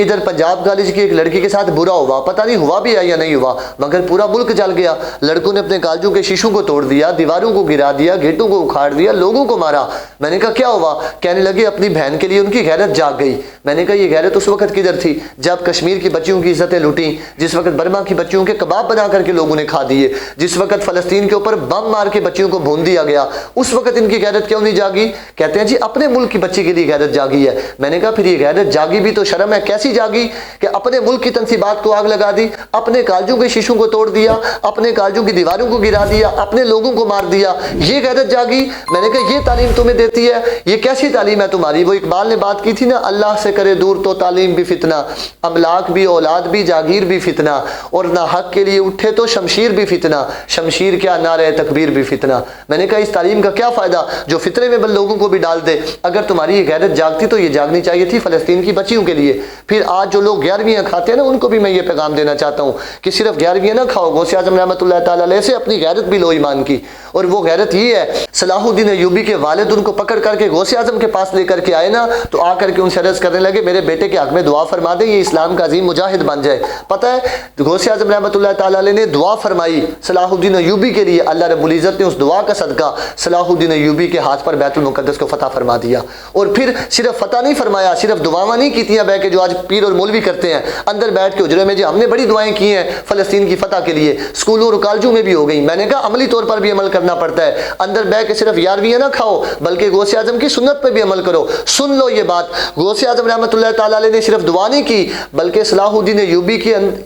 ادھر پنجاب کالج کی ایک لڑکی کے ساتھ برا ہوا، پتہ نہیں ہوا بھی ہے یا نہیں ہوا، مگر پورا ملک جل گیا۔ لڑکوں نے اپنے کالجوں کے شیشوں کو توڑ دیا، دیواروں کو گرا دیا، گیٹوں کو اکھاڑ دیا، لوگوں کو مارا۔ میں نے کہا کیا ہوا؟ کہنے لگے اپنی بہن کے لیے ان کی غیرت جاگ گئی۔ میں نے کہا یہ غیرت اس وقت کدھر تھی جب کشمیر کی بچیوں کی عزتیں لوٹیں، جس وقت برما کی بچیوں کے کباب بنا کر کے لوگوں نے کھا دیے، جس وقت فلسطین کے اوپر بم مار کے بچیوں کو بھون دیا گیا، اس وقت ان کی غیرت کیوں نہیں جاگی؟ کہتے ہیں جی اپنے ملک کی بچی کے لیے غیرت جاگی ہے۔ میں نے کہا پھر یہ غیرت جاگی بھی تو شرم ہے، کیسی جاگی کہ اپنے ملک کی تنصیبات کو آگ لگا دی، اپنے کالجوں کے شیشوں کو توڑ دیا، اپنے کالجوں کی دیواروں کو گرا دیا، اپنے لوگوں کو مار دیا، یہ غیرت جاگی؟ میں نے کہا یہ تعلیم تمہیں دیتی ہے، یہ کیسی تعلیم ہے تمہاری؟ وہ اقبال نے بات کی تھی نا، اللہ سے کرے دور تو تعلیم بھی فتنہ، املاک بھی، اولاد بھی، جاگیر بھی فتنہ، اور نہ حق کے لیے اٹھے تو شمشیر بھی فتنہ، شمشیر کیا نعرہ تکبیر بھی فتنہ۔ میں نے کہا اس تعلیم کا کیا فائدہ جو فطرے میں بل لوگوں کو بھی ڈال دے؟ اگر تمہاری یہ غیرت جاگتی تو یہ جاگنی چاہیے تھی فلسطین کی بچیوں کے لیے۔ پھر آج جو لوگ 11ویں کھاتے ہیں نا، ان کو بھی میں یہ پیغام دینا چاہتا ہوں کہ صرف 11ویں نہ کھاؤ، غوث اعظم رحمۃ اللہ تعالی علیہ سے اپنی غیرت بھی لو ایمان کی، اور وہ غیرت یہ ہے، صلاح الدین ایوبی کے والد ان کو پکڑ کر کے غوث اعظم کے پاس لے کر کے آئے نا، تو آ کر کے ان سے عرض کرنے لگے میرے بیٹے کے حق میں دعا فرما دیں، یہ اسلام کا عظیم مجاہد بن جائے۔ پتہ ہے غوث اعظم رحمۃ اللہ تعالی علیہ نے دعا فرمائی صلاح الدین ایوبی کے لیے، اللہ رب العزت نے اس دعا کا صدقہ صلاح الدین ایوبی کے ہاتھ پر بیت المقدس کو فتح فرما دیا۔ اور پھر صرف فتح نہیں فرمایا، صرف دعاواں نہیں کیتیاں بیٹھ کے جو آج پیر اور مولوی کرتے ہیں اندر بیٹھ کے اجرے میں، جو ہم نے بڑی دعائیں کی ہیں فلسطین کی فتح کے لیے، اسکولوں اور کالجوں میں بھی ہو گئی۔ میں نے کہا عملی طور پر بھی عمل کرنا پڑتا ہے، اندر بیٹھ کے صرف 11ویں نہ کھاؤ بلکہ غوث اعظم کی سنت پہ بھی عمل کرو۔ سن لو یہ بات، غوث اعظم رحمۃ اللہ تعالی علیہ نے صرف دعا نہیں کی بلکہ صلاح الدین ایوبی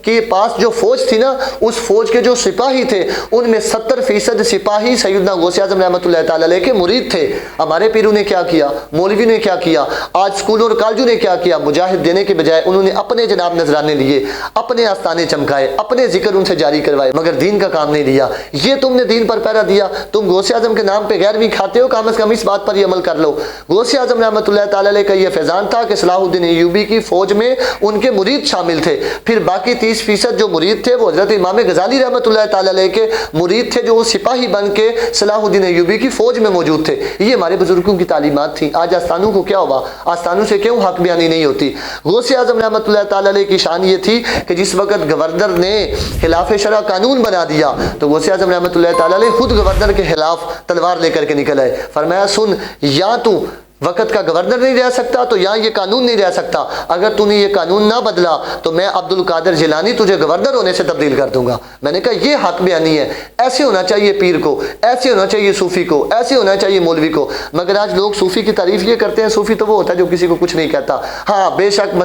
کے پاس جو فوج تھی نا، اس فوج کے جو سپاہی تھے ان میں 70% سپاہی سیدنا غوث اعظم رحمۃ اللہ تعالی علیہ کے مرید تھے۔ ہمارے پیروں نے کیا کیا، مولوی نے کیا کیا، آج اسکولوں اور کالجوں نے کیا کیا؟ مجاہد دینے کے بجائے انہوں نے اپنے جناب نذرانے لیے، اپنے آستانے چمکائے، اپنے ذکر ان سے جاری کروائے، مگر دین کا کام نہیں لیا۔ یہ تم نے دین پر پہرا دیا، تم غوث اعظم کے نام پہ 11ویں کھاتے ہو، کم از کم اس بات پر یہ عمل کر لو۔ غوث اعظم رحمۃ اللہ تعالی علیہ کا یہ فیضان تھا کہ صلاح الدین ایوبی کی فوج میں ان کے مرید شامل تھے، پھر باقی 30% جو مرید تھے وہ حضرت امام غزالی رحمۃ اللہ تعالی علیہ کے مرید تھے، جو وہ سپاہی بن کے صلاح الدین ایوبی کی فوج میں موجود تھے۔ یہ ہمارے بزرگوں کی تعلیمات تھیں۔ آج آستانوں کو کیا ہوا؟ آستانوں سے کیوں حق بیانی نہیں ہوتی؟ غوث اعظم رحمۃ اللہ تعالی علیہ کی شان یہ تھی کہ جس وقت گورنر نے خلاف شرع قانون بنا دیا تو غوث اعظم رحمۃ اللہ تعالی علیہ خود گورنر کے خلاف تلوار لے کر کے نکل آئے، فرمایا سن، یا تو وقت کا گورنر نہیں رہ سکتا تو یہاں یہ قانون نہیں رہ سکتا، اگر تو نے یہ قانون نہ بدلا تو میں عبد القادر جیلانی تجھے گورنر ہونے سے تبدیل کر دوں گا۔ میں نے کہا یہ حق بیانی ہے، ایسے ہونا چاہیے پیر کو، ایسے ہونا چاہیے صوفی کو، ایسے ہونا چاہیے مولوی کو۔ مگر آج لوگ صوفی کی تعریف یہ کرتے ہیں، صوفی تو وہ ہوتا ہے جو کسی کو کچھ نہیں کہتا۔ ہاں بے شک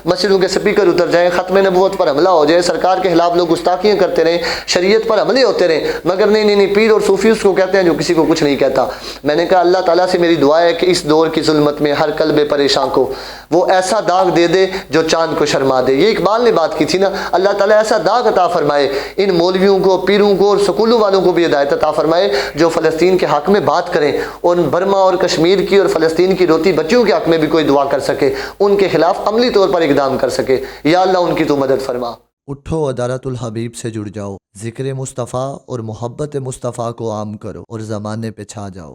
مسجدوں کے سپیکر اتر جائیں، ختم نبوت پر حملہ ہو جائے، سرکار کے خلاف لوگ گستاخیاں کرتے رہیں، شریعت پر حملے ہوتے رہیں، مگر نہیں پیر اور صوفی اس کو کہتے ہیں جو کسی کو کچھ نہیں کہتا۔ میں نے کہا اللہ تعالیٰ سے میری دعا ہے کہ اس دور کی ظلمت میں ہر قلب پریشان کو وہ ایسا داغ دے دے جو چاند کو شرما دے۔ یہ اقبال نے بات کی تھی نا، اللہ تعالیٰ ایسا داغ عطا فرمائے، ان مولویوں کو، پیروں کو اور سکولوں والوں کو بھی ہدایت عطا فرمائے جو فلسطین کے حق میں بات کریں، اور برما اور کشمیر کی اور فلسطین کی روتی بچیوں کے حق میں بھی کوئی دعا کر سکے، ان کے خلاف عملی طور پر اقدام کر سکے۔ یا اللہ ان کی تو مدد فرما۔ اٹھو عدالت الحبیب سے جڑ جاؤ، ذکر مصطفیٰ اور محبت مصطفیٰ کو عام کرو اور زمانے پہ چھا جاؤ۔